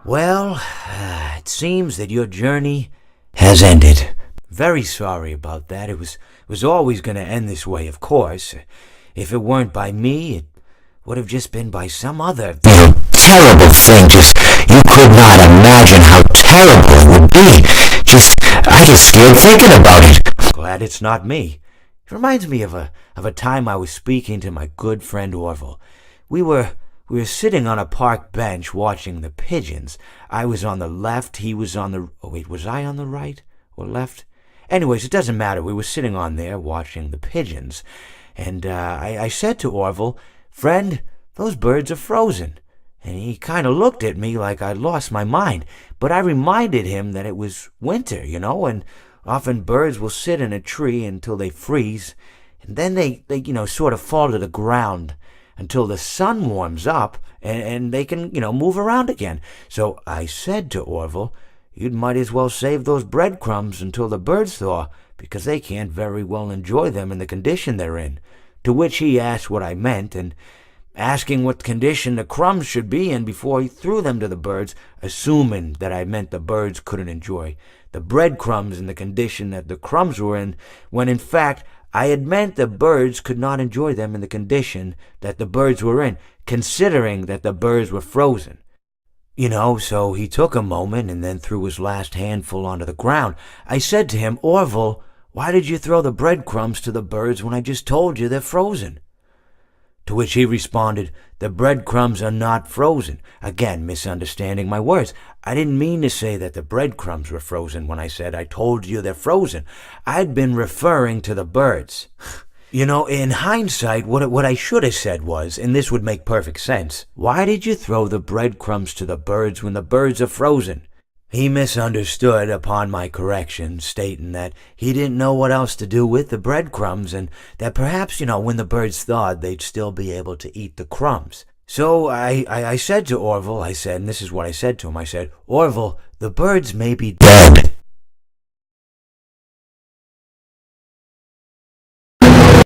Well, it seems that your journey has ended. Very sorry about that. It was always going to end this way, of course. If it weren't by me, it would have just been by some other. You terrible thing. You could not imagine how terrible it would be. I get scared thinking about it. Glad it's not me. It reminds me of a time I was speaking to my good friend Orvill. We were sitting on a park bench watching the pigeons. I was on the left, he was on the... Oh, wait, was I on the right or left? Anyways, it doesn't matter. We were sitting on there watching the pigeons. And I said to Orvill, "Friend, those birds are frozen." And he kind of looked at me like I'd lost my mind. But I reminded him that it was winter, and often birds will sit in a tree until they freeze. And then they sort of fall to the ground until the sun warms up and they can, move around again. So I said to Orvill, "You might as well save those breadcrumbs until the birds thaw, because they can't very well enjoy them in the condition they're in." To which he asked what I meant, and asking what condition the crumbs should be in before he threw them to the birds, assuming that I meant the birds couldn't enjoy the breadcrumbs in the condition that the crumbs were in, when in fact I had meant the birds could not enjoy them in the condition that the birds were in, considering that the birds were frozen. So he took a moment and then threw his last handful onto the ground. I said to him, "Orvill, why did you throw the breadcrumbs to the birds when I just told you they're frozen?" To which he responded, "The breadcrumbs are not frozen." Again, misunderstanding my words. I didn't mean to say that the breadcrumbs were frozen when I said I told you they're frozen. I'd been referring to the birds. In hindsight, what I should have said was, and this would make perfect sense, "Why did you throw the breadcrumbs to the birds when the birds are frozen?" He misunderstood upon my correction, stating that he didn't know what else to do with the breadcrumbs, and that perhaps, when the birds thawed, they'd still be able to eat the crumbs. So I said to Orvill, and this is what I said to him, I said, "Orvill, the birds may be dead,